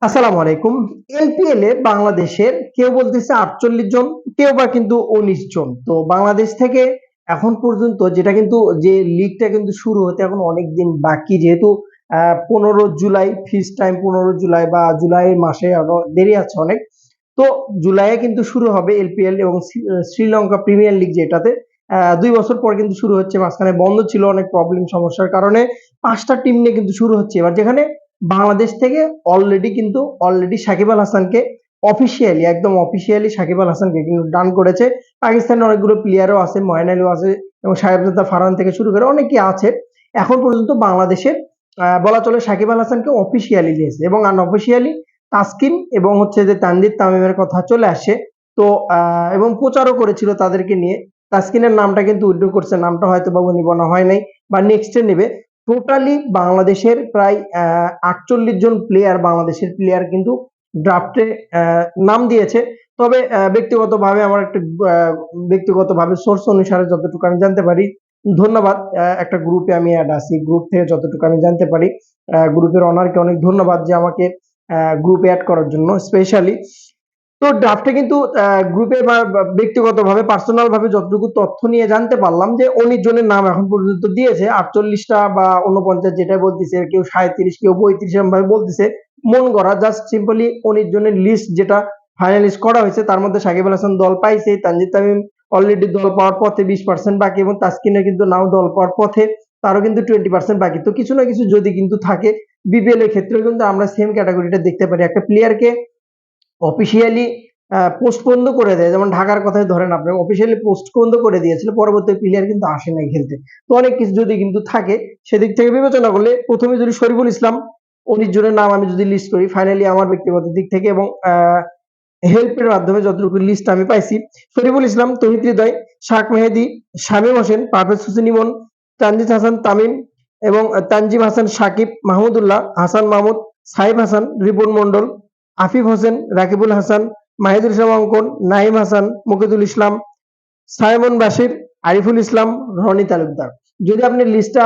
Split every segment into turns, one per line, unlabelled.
আসসালামু আলাইকুম। এলপিএল এ বাংলাদেশের কেউ বলতেছে ৪৮ জন, কেউ বা কিন্তু ১৯ জন। তো বাংলাদেশ থেকে এখন পর্যন্ত যেটা কিন্তু যে লিগটা কিন্তু শুরু হতে এখন অনেক দিন বাকি, যেহেতু ১৫ জুলাই ফিক্সড টাইম, ১৫ জুলাই বা জুলাই মাসে আরো দেরি আছে অনেক। তো জুলাইয়ে কিন্তু শুরু হবে এলপিএল এবং শ্রীলঙ্কা প্রিমিয়ার লিগ, যেটাতে ২ বছর পর কিন্তু শুরু হচ্ছে। মাঝখানে বন্ধ ছিল অনেক প্রবলেম সমস্যার কারণে। ৫ টা টিম নিয়ে কিন্তু শুরু হচ্ছে এবার, যেখানে বাংলাদেশ থেকে অলরেডি সাকিব আল হাসানকে অফিসিয়ালি, একদম অফিসিয়ালি সাকিব আল হাসানকে কিন্তু ডান করেছে। পাকিস্তানের অনেকগুলো প্লেয়ারও আছে, ময়ন আলীও আছে এবং সাহেবজাদা ফারহান থেকে শুরু করে অনেকেই আছে। এখন পর্যন্ত বাংলাদেশের বলা চলে সাকিব আল হাসানকে অফিসিয়ালি দিয়েছে এবং আনঅফিসিয়ালি তাসকিন এবং হচ্ছে যে তানজিদ তামিমের কথা চলে আসে। তো এবং প্রচারও করেছিল তাদেরকে নিয়ে। তাসকিনের নামটা কিন্তু উইথড্র করছে, নামটা হয়তো বা উনি বলা হয় নাই বা নেক্সটে নেবে। টোটালি বাংলাদেশের প্রায় ৪৮ জন প্লেয়ার, বাংলাদেশের প্লেয়ার কিন্তু ড্রাফটে নাম দিয়েছে। তবে ব্যক্তিগতভাবে আমার একটা ব্যক্তিগতভাবে সোর্স অনুসারে যতটুকু আমি জানতে পারি, ধন্যবাদ, একটা গ্রুপে আমি অ্যাড আছি, গ্রুপ থেকে যতটুকু আমি জানতে পারি, গ্রুপের অনারকে অনেক ধন্যবাদ যে আমাকে গ্রুপে অ্যাড করার জন্য স্পেশালি। তো ড্রাফটে কিন্তু গ্রুপে বা ব্যক্তিগতভাবে পার্সোনাল ভাবে যতটুকু তথ্য নিয়ে জানতে পারলাম যে ১৯ জনের নাম এখন পর্যন্ত দিয়েছে। ৪৮টা বা ৪৯ যেটা বলতেছে, কেউ ৩৭ কেউ ৩৫ এরকম ভাবে বলতেছে। মন গড়া জাস্ট সিম্পলি ১৯ জনের লিস্ট যেটা ফাইনালিস্ট করা হয়েছে, তার মধ্যে সাকিব আল হাসান দল পাইছে, তানজিদ তামিম অলরেডি দল পাওয়ার পথে ২০% বাকি এবং তাসকিনের কিন্তু নাও দল পাওয়ার পথে, তারও কিন্তু 20% বাকি। তো কিছু না কিছু যদি কিন্তু থাকে, বিপিএল এর ক্ষেত্রেও কিন্তু আমরা সেম ক্যাটাগরিটা দেখতে পারি। একটা প্লেয়ারকে অফিসিয়ালি পোস্টপোন্ড করে দেয়, যেমন ঢাকার কথাই ধরেন, আপনি অফিসিয়ালি পোস্টপোন্ড করে দিয়েছিল, পরবর্তী প্লেয়ার কিন্তু আসে নাই খেলতে। তো অনেক কিছু যদি কিন্তু থাকে, সেদিক থেকে বিবেচনা করলে প্রথমে যদি শরীফুল ইসলাম ১৯ জনের নাম আমি যদি লিস্ট করি ফাইনালি আমার ব্যক্তিগত দিক থেকে এবং হেল্পের মাধ্যমে যতটুকু লিস্ট আমি পাইছি, শরীফুল ইসলাম, তৌহিদ হৃদয়, শাক মেহেদী, শামীম হোসেন, পারভেজ হোসেন ইমন, তানজিদ হাসান তামিম এবং তানজিম হাসান সাকিব, মাহমুদুল্লাহ, হাসান মাহমুদ, সাইফ হাসান, রিপন মন্ডল, আফিফ হোসেন, রাকিবুল হাসান, মাহিদুল ইসলাম অঙ্কন, নাইম হাসান, মুকিদুল ইসলাম, সাইমন বাশির, আরিফুল ইসলাম, রনি তালুকদার। যদি আপনি লিস্টটা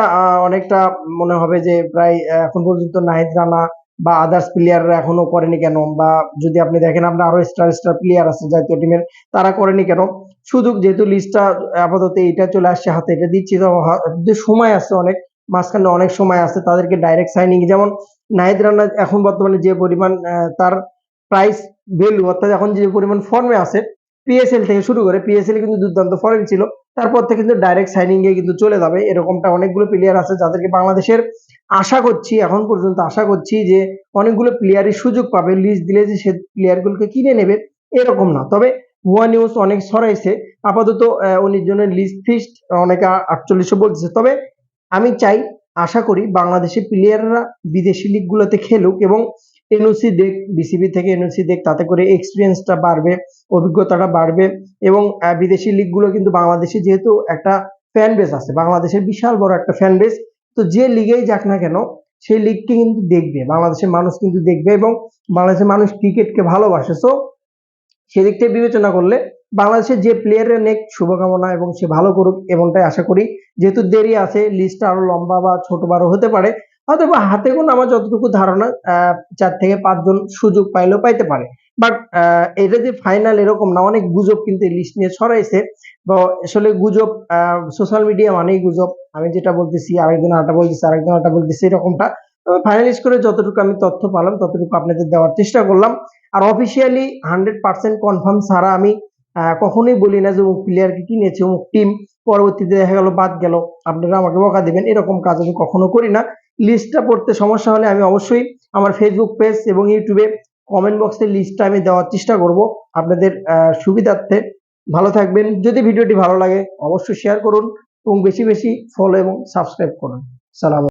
অনেকটা মনে হবে যে প্রায় এখন পর্যন্ত নাহিদ রানা বা আদার্স প্লেয়াররা এখনো করেনি কেন, বা যদি আপনি দেখেন আপনার আরো স্টার প্লেয়ার আছে জাতীয় টিমের, তারা করেনি কেন। সুযোগ যেহেতু লিস্টটা আপাতত এইটা চলে আসছে হাতে, এটা দিচ্ছি, তো যে সময় আছে অনেক, মাঝখানে অনেক সময় আছে তাদেরকে ডাইরেক্ট সাইনিং, যেমন নাহিদ রানা এখন বর্তমানে যে পরিমাণ তার প্রাইস ভ্যালু, অর্থাৎ এখন যে পরিমাণ ফর্মে আছে, পিএসএল থেকে শুরু করে, পিএসএল কিন্তু দুর্দান্ত ফর্ম ছিল, তারপর থেকে কিন্তু ডাইরেক্ট সাইনিং এ কিন্তু চলে যাবে। এরকমটা অনেকগুলো প্লেয়ার আছে যাদেরকে বাংলাদেশের আশা করছি, এখন পর্যন্ত আশা করছি যে অনেকগুলো প্লেয়ারই সুযোগ পাবে, লিস্ট দিলে যে সে প্লেয়ারগুলোকে কিনে নেবে এরকম না। তবে ভুয়া নিউজ অনেক ছড়াইছে। আপাতত ১৯ জনের লিস্ট ফিক্সড, অনেকে ৪৮ বলতেছে। তবে আমি চাই, আশা করি বাংলাদেশের প্লেয়াররা বিদেশি লিগগুলোতে খেলুক এবং এনওসি দেখ, বিসিবি থেকে এনওসি দেখ, তাতে করে এক্সপিরিয়েন্সটা বাড়বে, অভিজ্ঞতাটা বাড়বে এবং বিদেশি লিগগুলো কিন্তু বাংলাদেশে যেহেতু একটা ফ্যান বেস আছে, বাংলাদেশের বিশাল বড় একটা ফ্যান বেস, তো যে লিগেই যাক না কেন সেই লিগকে কিন্তু দেখবে, বাংলাদেশের মানুষ কিন্তু দেখবে এবং বাংলাদেশের মানুষ ক্রিকেটকে ভালোবাসে। সো সেদিক থেকে বিবেচনা করলে বাংলাদেশের যে প্লেয়ারের নেক শুভকামনা এবং সে ভালো করুক এমনটাই আশা করি। যেহেতু দেরি আছে, লিস্টটা আরো লম্বা বা ছোট বড় হতে পারে, হয়তো বা হাতে গোনা আমার যতটুকু ধারণা ৪ থেকে ৫ জন সুযোগ পাইলেও পাইতে পারে। বাট এটা যে ফাইনাল এরকম না, অনেক গুজব কিন্তু এই লিস্ট নিয়ে ছড়াইছে। তো আসলে গুজব, সোশ্যাল মিডিয়া মানেই গুজব। আমি যেটা বলতেছি আরেকজন আরেকটা বলতেছে, আরেকজন আরেকটা বলতেছে, এরকমটা। তবে ফাইনালাইজ করে যতটুকু আমি তথ্য পালাম ততটুকু আপনাদের দেওয়ার চেষ্টা করলাম। আর অফিসিয়ালি 100% কনফার্ম ছাড়া আমি কখনোই বলি না যে অমুক প্লেয়ারকে কিনেছে অমুক টিম, পরবর্তীতে দেখা গেল বাদ গেল, আপনারা আমাকে বকা দিবেন, এরকম কাজ আমি কখনো করি না। লিস্টটা পড়তে সমস্যা হলে আমি অবশ্যই আমার ফেসবুক পেজ এবং ইউটিউবে কমেন্ট বক্সে লিস্টটা আমি দেওয়ার চেষ্টা করব আপনাদের সুবিধার্থে। ভালো থাকবেন। যদি ভিডিওটি ভালো লাগে অবশ্যই শেয়ার করুন এবং বেশি বেশি ফলো এবং সাবস্ক্রাইব করুন। সালাম।